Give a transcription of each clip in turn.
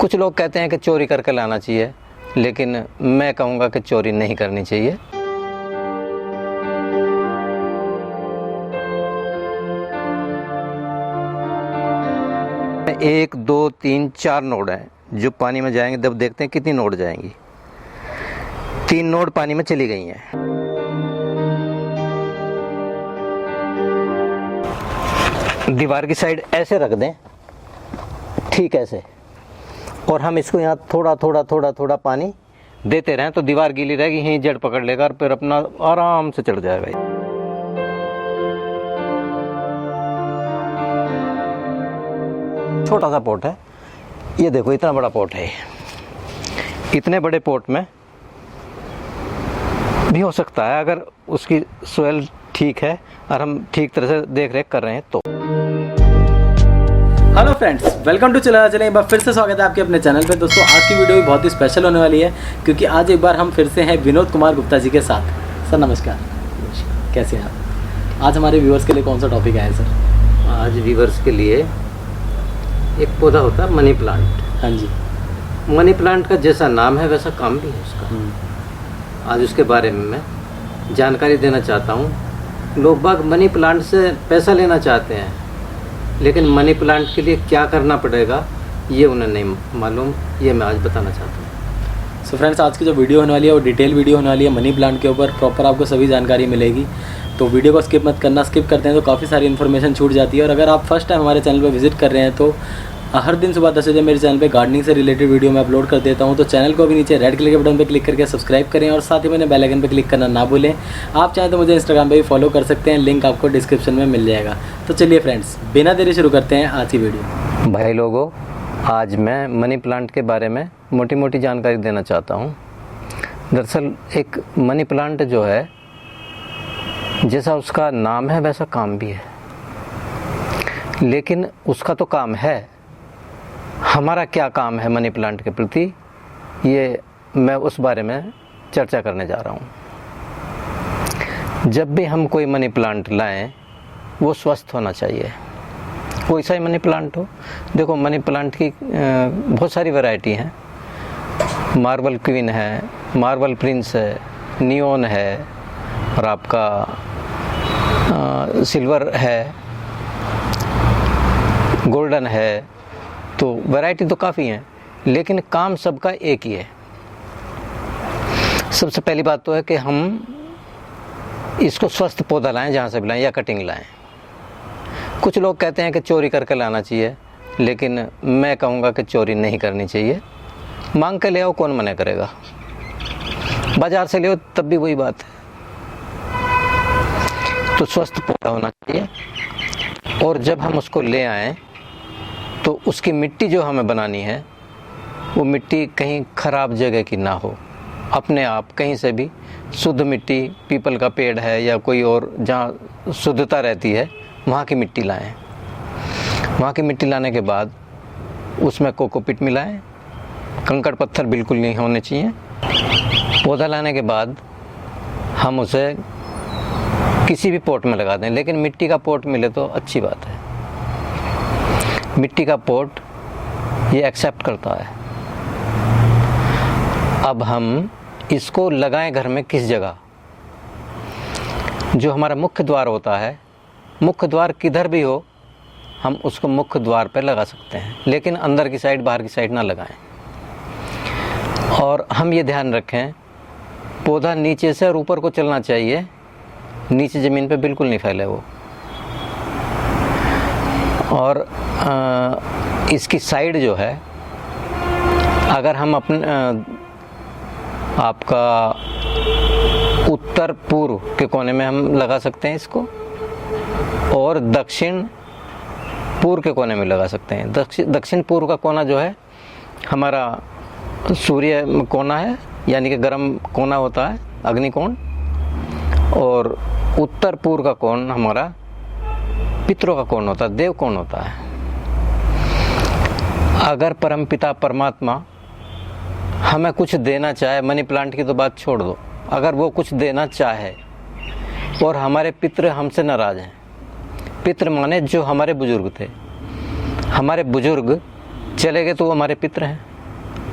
कुछ लोग कहते हैं कि चोरी करके लाना चाहिए, लेकिन मैं कहूँगा कि चोरी नहीं करनी चाहिए। एक दो तीन चार नोड हैं जो पानी में जाएंगे। जब देखते हैं कितनी नोड जाएंगी। 3 नोड पानी में चली गई हैं। दीवार की साइड ऐसे रख दें, ठीक ऐसे, और हम इसको यहाँ थोड़ा थोड़ा पानी देते रहें तो दीवार गीली रहेगी, यहीं जड़ पकड़ लेगा और फिर अपना आराम से चढ़ जाएगा। छोटा सा पोट है, ये देखो इतना बड़ा पोट है। इतने बड़े पोट में भी हो सकता है अगर उसकी सोयल ठीक है और हम ठीक तरह से देख रेख कर रहे हैं तो। हेलो फ्रेंड्स, वेलकम टू चला चलें। एक बार फिर से स्वागत है आपके अपने चैनल पे। दोस्तों, आज की वीडियो भी बहुत ही स्पेशल होने वाली है क्योंकि आज एक बार हम फिर से हैं विनोद कुमार गुप्ता जी के साथ। सर नमस्कार। कैसे हैं आप? आज हमारे व्यूअर्स के लिए कौन सा टॉपिक है सर? आज व्यूअर्स के लिए एक पौधा होता है मनी प्लांट। हाँ जी। मनी प्लांट का जैसा नाम है वैसा काम भी है उसका। आज उसके बारे में मैं जानकारी देना चाहता हूँ। लोग बाग मनी प्लांट से पैसा लेना चाहते हैं, लेकिन मनी प्लांट के लिए क्या करना पड़ेगा ये उन्हें नहीं मालूम। ये मैं आज बताना चाहता हूँ। सो फ्रेंड्स, आज की जो वीडियो होने वाली है वो डिटेल वीडियो होने वाली है। मनी प्लांट के ऊपर प्रॉपर आपको सभी जानकारी मिलेगी, तो वीडियो को स्किप मत करना। स्किप करते हैं तो काफ़ी सारी इन्फॉर्मेशन छूट जाती है। और अगर आप फर्स्ट टाइम हमारे चैनल पर विजिट कर रहे हैं तो हर दिन सुबह 10 बजे मेरे चैनल पे गार्डनिंग से रिलेटेड वीडियो मैं अपलोड कर देता हूं। तो चैनल को भी नीचे रेड कलर के बटन पे क्लिक करके सब्सक्राइब करें और साथ ही मैंने बेल आइकन पे क्लिक करना ना भूलें। आप चाहें तो मुझे इंस्टाग्राम पे भी फॉलो कर सकते हैं, लिंक आपको डिस्क्रिप्शन में मिल जाएगा। तो चलिए फ्रेंड्स, बिना देरी शुरू करते हैं आज की वीडियो। भाई लोगों, आज मैं मनी प्लांट के बारे में मोटी मोटी जानकारी देना चाहता हूँ। दरअसल एक मनी प्लांट जो है, जैसा उसका नाम है वैसा काम भी है। लेकिन उसका तो काम है, हमारा क्या काम है मनी प्लांट के प्रति, ये मैं उस बारे में चर्चा करने जा रहा हूँ। जब भी हम कोई मनी प्लांट लाएं, वो स्वस्थ होना चाहिए। कोई सा ही मनी प्लांट हो। देखो, मनी प्लांट की बहुत सारी वैरायटी हैं। मार्बल क्वीन है, मार्बल प्रिंस है, नियोन है, और आपका सिल्वर है, गोल्डन है। तो वैरायटी तो काफ़ी हैं, लेकिन काम सबका एक ही है। सबसे पहली बात तो है कि हम इसको स्वस्थ पौधा लाएं, जहाँ से भी लाएं, या कटिंग लाएं। कुछ लोग कहते हैं कि चोरी करके लाना चाहिए, लेकिन मैं कहूँगा कि चोरी नहीं करनी चाहिए। मांग के ले आओ, कौन मना करेगा। बाज़ार से ले आओ तब भी वही बात है। तो स्वस्थ पौधा होना चाहिए। और जब हम उसको ले आएँ तो उसकी मिट्टी जो हमें बनानी है, वो मिट्टी कहीं ख़राब जगह की ना हो। अपने आप कहीं से भी शुद्ध मिट्टी, पीपल का पेड़ है या कोई और जहाँ शुद्धता रहती है, वहाँ की मिट्टी लाएं। वहाँ की मिट्टी लाने के बाद उसमें कोकोपीट मिलाएं। कंकड़ पत्थर बिल्कुल नहीं होने चाहिए। पौधा लाने के बाद हम उसे किसी भी पॉट में लगा दें, लेकिन मिट्टी का पॉट मिले तो अच्छी बात है। मिट्टी का पॉट ये एक्सेप्ट करता है। अब हम इसको लगाएं घर में किस जगह? जो हमारा मुख्य द्वार होता है, मुख्य द्वार किधर भी हो, हम उसको मुख्य द्वार पर लगा सकते हैं, लेकिन अंदर की साइड, बाहर की साइड ना लगाएं। और हम ये ध्यान रखें, पौधा नीचे से और ऊपर को चलना चाहिए, नीचे ज़मीन पे बिल्कुल नहीं फैले वो। और इसकी साइड जो है, अगर हम अपने आपका उत्तर पूर्व के कोने में हम लगा सकते हैं इसको, और दक्षिण पूर्व के कोने में लगा सकते हैं। दक्षिण पूर्व का कोना जो है हमारा सूर्य कोना है, यानी कि गर्म कोना होता है, अग्निकोण। और उत्तर पूर्व का कोण हमारा पितरों का कोण होता है, देव कोण होता है। अगर परमपिता परमात्मा हमें कुछ देना चाहे, मनी प्लांट की तो बात छोड़ दो, अगर वो कुछ देना चाहे और हमारे पितृ हमसे नाराज़ हैं, पितृ माने जो हमारे बुजुर्ग थे, हमारे बुजुर्ग चले गए तो वो हमारे पितृ हैं।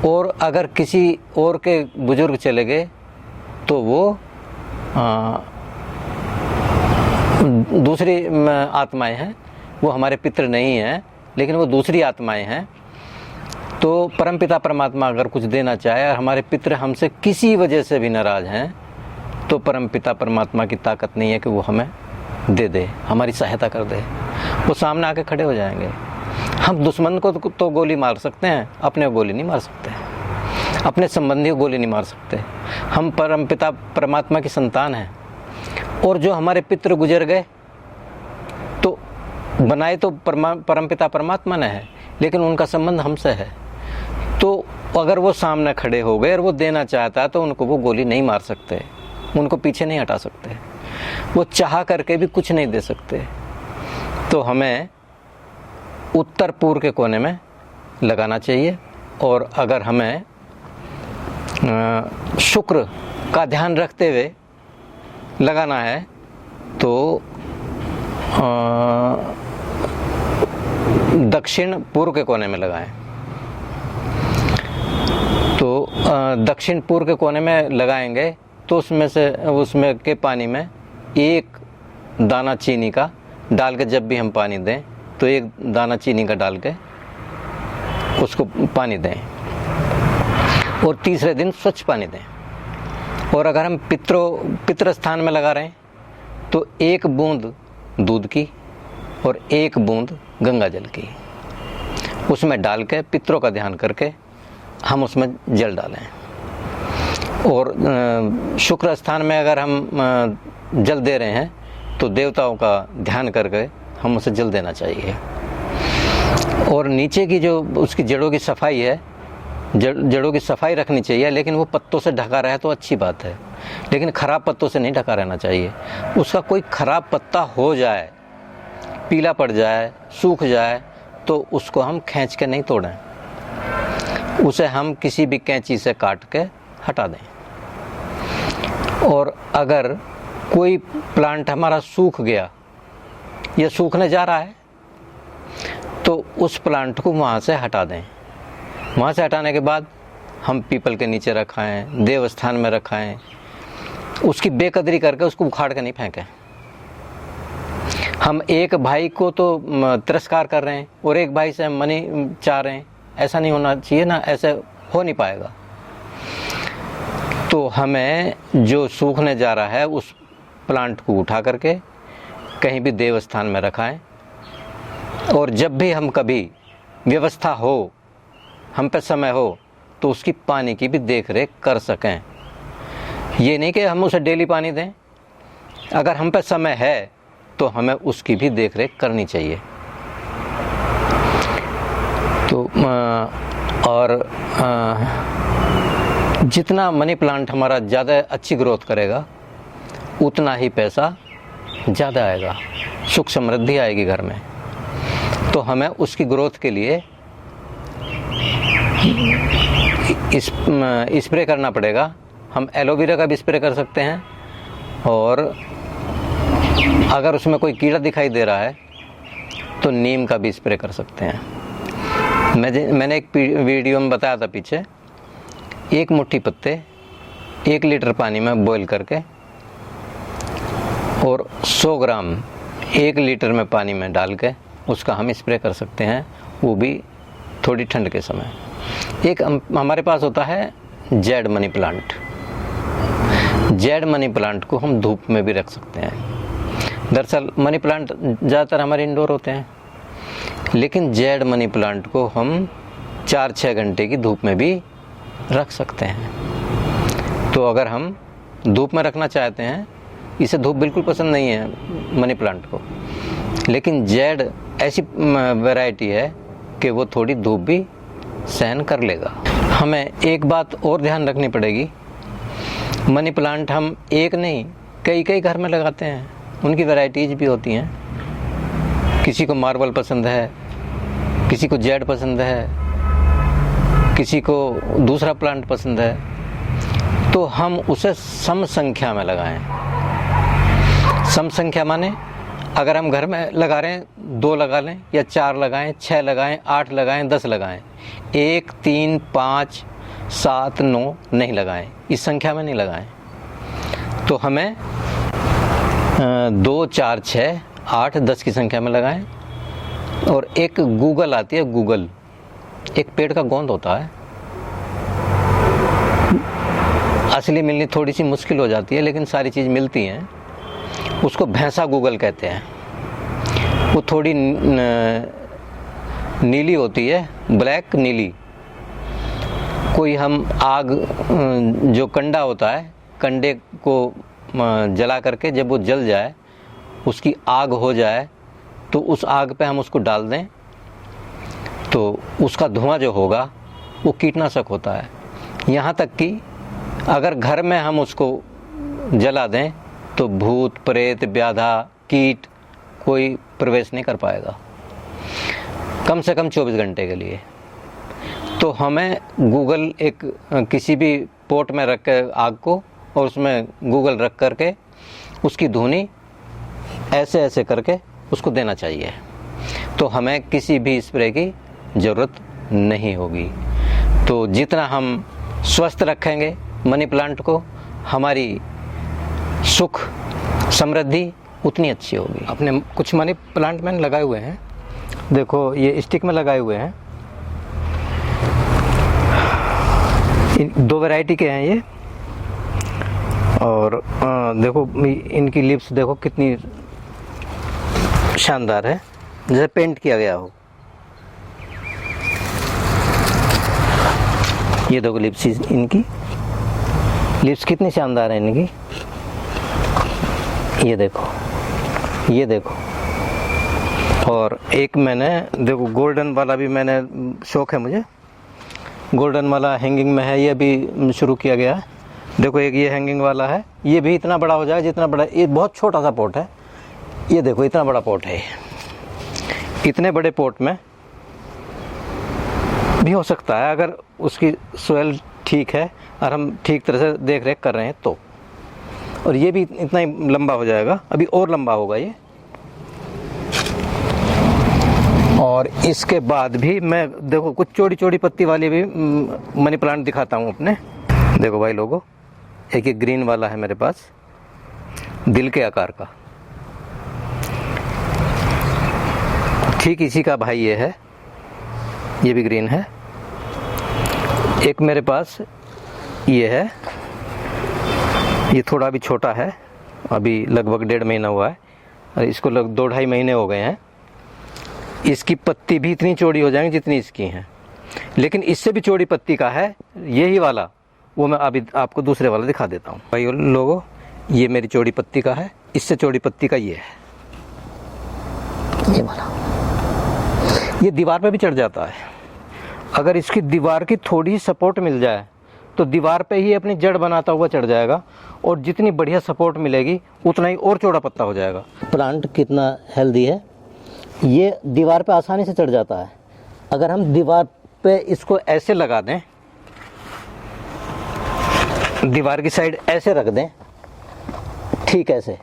और अगर किसी और के बुजुर्ग चले गए तो वो दूसरी आत्माएं हैं, वो हमारे पितृ नहीं हैं, लेकिन वो दूसरी आत्माएं हैं। तो परमपिता परमात्मा अगर कुछ देना चाहे और हमारे पितृ हमसे किसी वजह से भी नाराज़ हैं, तो परमपिता परमात्मा की ताकत नहीं है कि वो हमें दे दे, हमारी सहायता कर दे। वो सामने आके खड़े हो जाएंगे। हम दुश्मन को तो गोली मार सकते हैं, अपने को गोली नहीं मार सकते, अपने संबंधी को गोली नहीं मार सकते। हम परमपिता परमात्मा की संतान हैं, और जो हमारे पितृ गुजर गए तो बनाए तो परमपिता परमात्मा ने है, लेकिन उनका संबंध हमसे है। तो अगर वो सामने खड़े हो गए और वो देना चाहता है तो उनको वो गोली नहीं मार सकते, उनको पीछे नहीं हटा सकते, वो चाह करके भी कुछ नहीं दे सकते। तो हमें उत्तर पूर्व के कोने में लगाना चाहिए। और अगर हमें शुक्र का ध्यान रखते हुए लगाना है तो दक्षिण पूर्व के कोने में लगाएं। तो दक्षिण पूर्व के कोने में लगाएंगे तो उसमें के पानी में एक दाना चीनी का डाल के, जब भी हम पानी दें तो एक दाना चीनी का डाल के उसको पानी दें, और तीसरे दिन स्वच्छ पानी दें। और अगर हम पितृ स्थान में लगा रहे हैं तो एक बूंद दूध की और एक बूंद गंगा जल की उसमें डाल के पितरों का ध्यान करके हम उसमें जल डालें। और शुक्र स्थान में अगर हम जल दे रहे हैं तो देवताओं का ध्यान करके हम उसे जल देना चाहिए। और नीचे की जो उसकी जड़ों की सफाई है, जड़ों की सफाई रखनी चाहिए, लेकिन वो पत्तों से ढका रहे तो अच्छी बात है, लेकिन ख़राब पत्तों से नहीं ढका रहना चाहिए। उसका कोई ख़राब पत्ता हो जाए, पीला पड़ जाए, सूख जाए, तो उसको हम खींच के नहीं तोड़ें, उसे हम किसी भी कैंची से काट के हटा दें। और अगर कोई प्लांट हमारा सूख गया या सूखने जा रहा है तो उस प्लांट को वहाँ से हटा दें। वहाँ से हटाने के बाद हम पीपल के नीचे रखाएं, देवस्थान में रखाएं, उसकी बेकदरी करके उसको उखाड़ के नहीं फेंकें। हम एक भाई को तो तिरस्कार कर रहे हैं और एक भाई से हम मनी चाह रहे हैं, ऐसा नहीं होना चाहिए ना, ऐसे हो नहीं पाएगा। तो हमें जो सूखने जा रहा है उस प्लांट को उठा करके कहीं भी देवस्थान में रखाएं, और जब भी हम कभी व्यवस्था हो, हम पे समय हो, तो उसकी पानी की भी देख रेख कर सकें। ये नहीं कि हम उसे डेली पानी दें, अगर हम पे समय है तो हमें उसकी भी देख रेख करनी चाहिए। तो और जितना मनी प्लांट हमारा ज़्यादा अच्छी ग्रोथ करेगा उतना ही पैसा ज़्यादा आएगा, सुख समृद्धि आएगी घर में। तो हमें उसकी ग्रोथ के लिए स्प्रे करना पड़ेगा। हम एलोवेरा का भी स्प्रे कर सकते हैं, और अगर उसमें कोई कीड़ा दिखाई दे रहा है तो नीम का भी स्प्रे कर सकते हैं। मैंने एक वीडियो में बताया था पीछे, एक मुट्ठी पत्ते 1 लीटर पानी में बॉईल करके और 100 ग्राम 1 लीटर में पानी में डाल के उसका हम स्प्रे कर सकते हैं, वो भी थोड़ी ठंड के समय। एक हमारे पास होता है Z money plant. Z money plant को हम धूप में भी रख सकते हैं। दरअसल मनी प्लांट ज़्यादातर हमारे इंडोर होते हैं, लेकिन जेड मनी प्लांट को हम 4-6 घंटे की धूप में भी रख सकते हैं। तो अगर हम धूप में रखना चाहते हैं, इसे धूप बिल्कुल पसंद नहीं है मनी प्लांट को, लेकिन जेड ऐसी वैरायटी है कि वो थोड़ी धूप भी सहन कर लेगा। हमें एक बात और ध्यान रखनी पड़ेगी, मनी प्लांट हम एक नहीं कई घर में लगाते हैं, उनकी वैरायटीज भी होती हैं। किसी को मार्बल पसंद है, किसी को जेड पसंद है, किसी को दूसरा प्लांट पसंद है, तो हम उसे सम संख्या में लगाएं। सम संख्या माने अगर हम घर में लगा रहे हैं 2 लगा लें, या 4 लगाएं, 6 लगाएं, 8 लगाएं, 10 लगाएं। 1, 3, 5 7, 9 नहीं लगाएं, इस संख्या में नहीं लगाएं। तो हमें 2, 4, 6, 8, 10 की संख्या में लगाएं। और एक गूगल आती है, गूगल एक पेड़ का गोंद होता है, असली मिलनी थोड़ी सी मुश्किल हो जाती है, लेकिन सारी चीज़ मिलती हैं। उसको भैंसा गूगल कहते हैं। वो थोड़ी नीली होती है, ब्लैक नीली। कोई हम आग, जो कंडा होता है, कंडे को जला करके जब वो जल जाए, उसकी आग हो जाए, तो उस आग पे हम उसको डाल दें तो उसका धुआं जो होगा वो कीटनाशक होता है। यहाँ तक कि अगर घर में हम उसको जला दें तो भूत प्रेत व्याधा कीट कोई प्रवेश नहीं कर पाएगा, कम से कम 24 घंटे के लिए। तो हमें गूगल एक किसी भी पोट में रख के आग को, और उसमें गूगल रख करके उसकी धुनी ऐसे ऐसे करके उसको देना चाहिए। तो हमें किसी भी स्प्रे की ज़रूरत नहीं होगी। तो जितना हम स्वस्थ रखेंगे मनी प्लांट को, हमारी सुख समृद्धि उतनी अच्छी होगी। अपने कुछ मनी प्लांट मैंने लगाए हुए हैं, देखो ये स्टिक में लगाए हुए हैं। 2 वैरायटी के हैं ये। और देखो इनकी लिप्स देखो कितनी शानदार है, जैसे पेंट किया गया हो। ये देखो लिप्स, इनकी लिप्स कितनी शानदार है इनकी। ये देखो, ये देखो। और एक मैंने देखो गोल्डन वाला भी मैंने, शौक है मुझे, गोल्डन वाला हैंगिंग में है, ये भी शुरू किया गया है। देखो एक ये हैंगिंग वाला है, ये भी इतना बड़ा हो जाए जितना बड़ा, ये बहुत छोटा सा पॉट है। ये देखो इतना बड़ा पॉट है, इतने बड़े पॉट में भी हो सकता है अगर उसकी सोयल ठीक है और हम ठीक तरह से देख रेख कर रहे हैं तो। और ये भी इतना ही लंबा हो जाएगा, अभी और लंबा होगा ये। और इसके बाद भी मैं देखो कुछ चौड़ी चौड़ी पत्ती वाली भी मनी प्लांट दिखाता हूँ अपने। देखो भाई लोगों, एक ये ग्रीन वाला है मेरे पास, दिल के आकार का, ठीक इसी का भाई ये है, ये भी ग्रीन है। एक मेरे पास ये है, ये थोड़ा भी छोटा है, अभी लगभग 1.5 महीना हुआ है, और इसको लगभग 2-2.5 महीने हो गए हैं। इसकी पत्ती भी इतनी चौड़ी हो जाएंगी जितनी इसकी हैं, लेकिन इससे भी चौड़ी पत्ती का है यही वाला, वो मैं अभी आपको दूसरे वाला दिखा देता हूँ। भाई लोगों, ये मेरी चौड़ी पत्ती का है, इससे चौड़ी पत्ती का ये है, ये वाला। ये दीवार पे भी चढ़ जाता है। अगर इसकी दीवार की थोड़ी सपोर्ट मिल जाए तो दीवार पे ही अपनी जड़ बनाता हुआ चढ़ जाएगा, और जितनी बढ़िया सपोर्ट मिलेगी उतना ही और चौड़ा पत्ता हो जाएगा। प्लांट कितना हेल्दी है, ये दीवार पे आसानी से चढ़ जाता है। अगर हम दीवार पे इसको ऐसे लगा दें, दीवार की साइड ऐसे रख दें, ठीक ऐसे,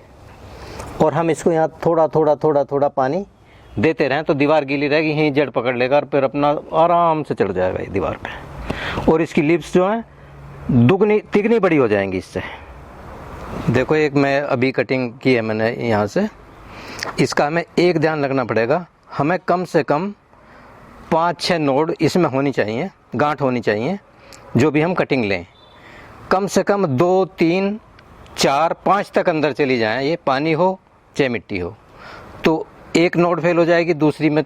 और हम इसको यहाँ थोड़ा थोड़ा थोड़ा थोड़ा पानी देते रहें तो दीवार गीली रहेगी, यहीं जड़ पकड़ लेगा और फिर अपना आराम से चढ़ जाएगा ये दीवार पे। और इसकी लिप्स जो हैं दुगनी तिगनी बड़ी हो जाएंगी इससे। देखो एक मैं अभी कटिंग की है मैंने यहाँ से, इसका हमें एक ध्यान रखना पड़ेगा, हमें कम से कम 5-6 नोड इसमें होनी चाहिए, गांठ होनी चाहिए। जो भी हम कटिंग लें कम से कम 2, 3, 4, 5 तक अंदर चली जाएं, ये पानी हो चाहे मिट्टी हो। तो एक नोड फेल हो जाएगी, दूसरी में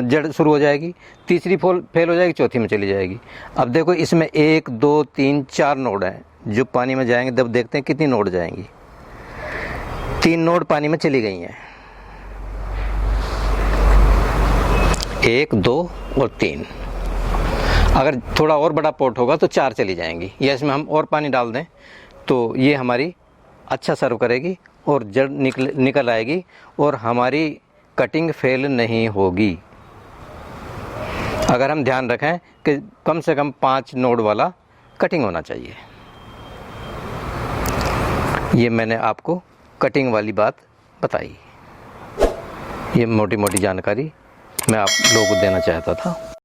जड़ शुरू हो जाएगी, तीसरी फेल हो जाएगी, चौथी में चली जाएगी। अब देखो इसमें 1, 2, 3, 4 नोड हैं जो पानी में जाएंगे। जब देखते हैं कितनी नोड जाएंगी, 3 नोड पानी में चली गई हैं, 1, 2 और 3। अगर थोड़ा और बड़ा पॉट होगा तो 4 चली जाएंगी, या इसमें हम और पानी डाल दें तो ये हमारी अच्छा सर्व करेगी और जड़ निकल आएगी और हमारी कटिंग फेल नहीं होगी। अगर हम ध्यान रखें कि कम से कम 5 नोड वाला कटिंग होना चाहिए। ये मैंने आपको कटिंग वाली बात बताई, ये मोटी मोटी जानकारी मैं आप लोगों को देना चाहता था।